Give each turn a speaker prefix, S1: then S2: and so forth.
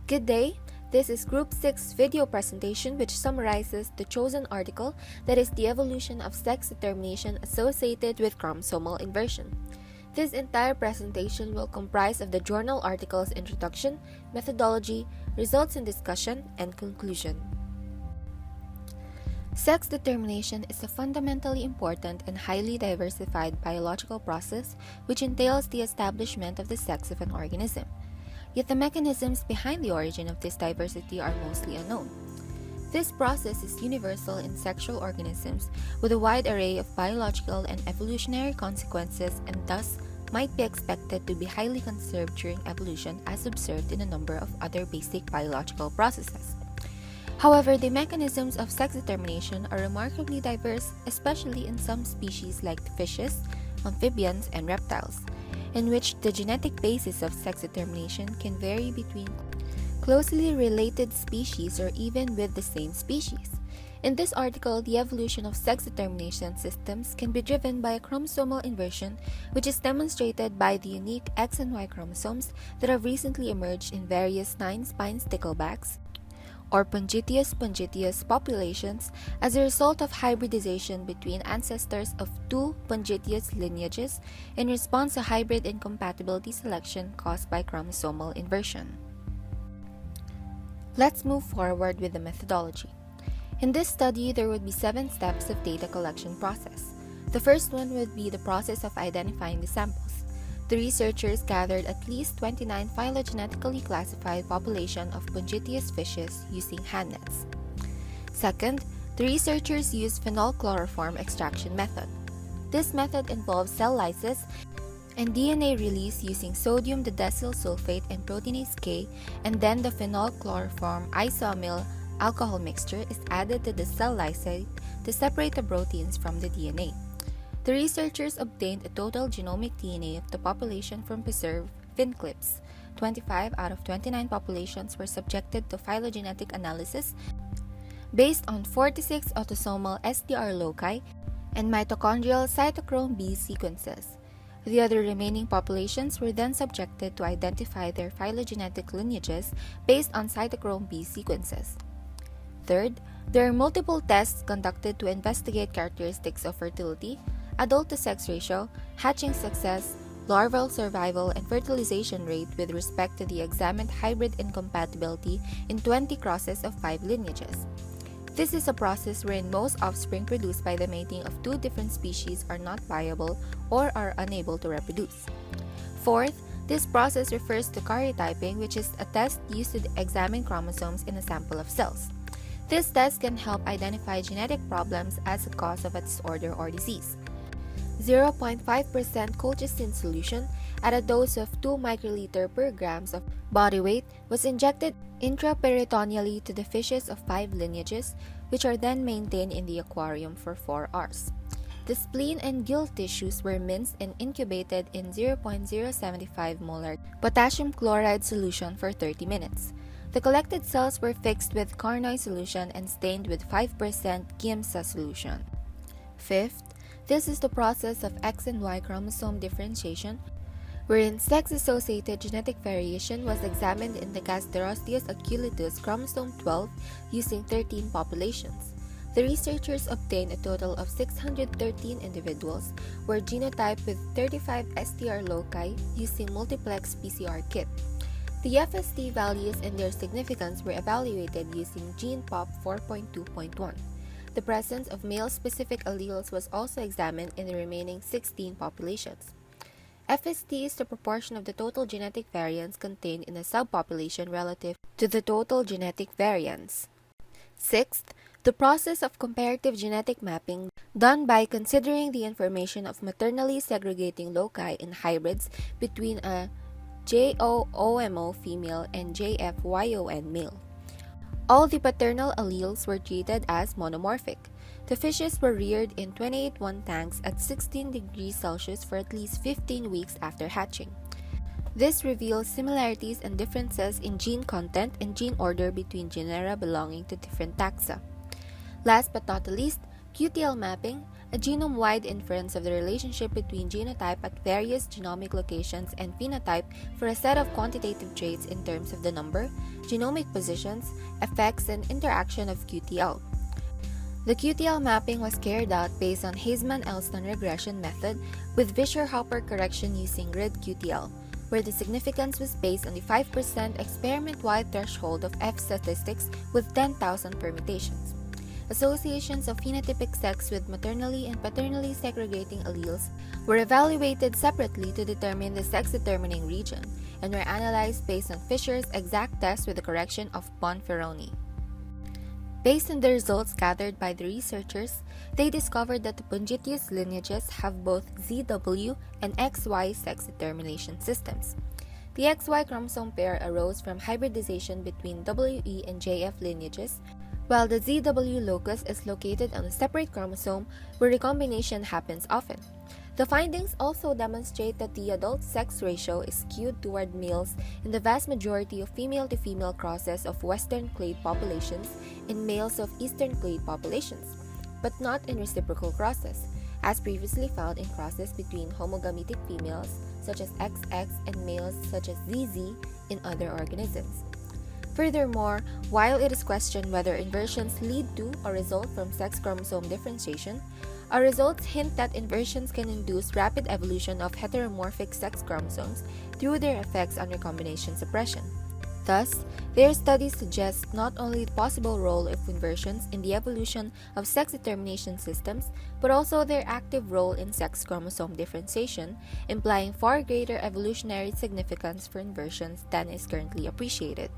S1: Good day! This is Group 6 video presentation which summarizes the chosen article, that is the evolution of sex determination associated with chromosomal inversion. This entire presentation will comprise of the journal article's introduction, methodology, results and discussion, and conclusion. Sex determination is a fundamentally important and highly diversified biological process which entails the establishment of the sex of an organism. Yet the mechanisms behind the origin of this diversity are mostly unknown. This process is universal in sexual organisms with a wide array of biological and evolutionary consequences and thus might be expected to be highly conserved during evolution as observed in a number of other basic biological processes. However, the mechanisms of sex determination are remarkably diverse, especially in some species like fishes, amphibians, and reptiles, in which the genetic basis of sex determination can vary between closely related species or even with the same species. In this article, the evolution of sex determination systems can be driven by a chromosomal inversion, which is demonstrated by the unique X and Y chromosomes that have recently emerged in various 9-spine sticklebacks or Pungietius populations as a result of hybridization between ancestors of two Pungietius lineages in response to hybrid incompatibility selection caused by chromosomal inversion. Let's move forward with the methodology. In this study, there would be 7 steps of data collection process. The first one would be the process of identifying the samples. The researchers gathered at least 29 phylogenetically classified population of Pungietius fishes using hand nets. Second, the researchers used phenol chloroform extraction method. This method involves cell lysis and DNA release using sodium didecyl sulfate and proteinase K, and then the phenol chloroform isoamyl alcohol mixture is added to the cell lysate to separate the proteins from the DNA. The researchers obtained a total genomic DNA of the population from preserved fin clips. 25 out of 29 populations were subjected to phylogenetic analysis based on 46 autosomal STR loci and mitochondrial cytochrome B sequences. The other remaining populations were then subjected to identify their phylogenetic lineages based on cytochrome B sequences. Third, there are multiple tests conducted to investigate characteristics of fertility, adult-to-sex ratio, hatching success, larval survival, and fertilization rate with respect to the examined hybrid incompatibility in 20 crosses of 5 lineages. This is a process wherein most offspring produced by the mating of 2 different species are not viable or are unable to reproduce. Fourth, this process refers to karyotyping, which is a test used to examine chromosomes in a sample of cells. This test can help identify genetic problems as a cause of a disorder or disease. 0.5% colchicine solution at a dose of 2 microliter per grams of body weight was injected intraperitoneally to the fishes of 5 lineages, which are then maintained in the aquarium for 4 hours. The spleen and gill tissues were minced and incubated in 0.075 molar potassium chloride solution for 30 minutes. The collected cells were fixed with Carnoy solution and stained with 5% Giemsa solution. Fifth, this is the process of X and Y chromosome differentiation, wherein sex-associated genetic variation was examined in the Gasterosteus aculeatus chromosome 12 using 13 populations. The researchers obtained a total of 613 individuals were genotyped with 35 STR loci using multiplex PCR kit. The FST values and their significance were evaluated using GenePop 4.2.1. The presence of male-specific alleles was also examined in the remaining 16 populations. FST is the proportion of the total genetic variance contained in a subpopulation relative to the total genetic variance. Sixth, the process of comparative genetic mapping done by considering the information of maternally segregating loci in hybrids between a JOOMO female and JFYON male. All the paternal alleles were treated as monomorphic. The fishes were reared in 28-1 tanks at 16 degrees Celsius for at least 15 weeks after hatching. This reveals similarities and differences in gene content and gene order between genera belonging to different taxa. Last but not the least, QTL mapping, a genome-wide inference of the relationship between genotype at various genomic locations and phenotype for a set of quantitative traits in terms of the number, genomic positions, effects, and interaction of QTL. The QTL mapping was carried out based on Haseman-Elston regression method with Fischer-Hopper correction using grid QTL, where the significance was based on the 5% experiment-wide threshold of F statistics with 10,000 permutations. Associations of phenotypic sex with maternally and paternally segregating alleles were evaluated separately to determine the sex-determining region and were analyzed based on Fisher's exact test with the correction of Bonferroni. Based on the results gathered by the researchers, they discovered that the Pungitius lineages have both ZW and XY sex determination systems. The XY chromosome pair arose from hybridization between WE and JF lineages, while the ZW locus is located on a separate chromosome where recombination happens often. The findings also demonstrate that the adult sex ratio is skewed toward males in the vast majority of female-to-female crosses of Western clade populations and males of Eastern clade populations, but not in reciprocal crosses, as previously found in crosses between homogametic females such as XX and males such as ZZ in other organisms. Furthermore, while it is questioned whether inversions lead to or result from sex chromosome differentiation, our results hint that inversions can induce rapid evolution of heteromorphic sex chromosomes through their effects on recombination suppression. Thus, their studies suggest not only the possible role of inversions in the evolution of sex determination systems, but also their active role in sex chromosome differentiation, implying far greater evolutionary significance for inversions than is currently appreciated.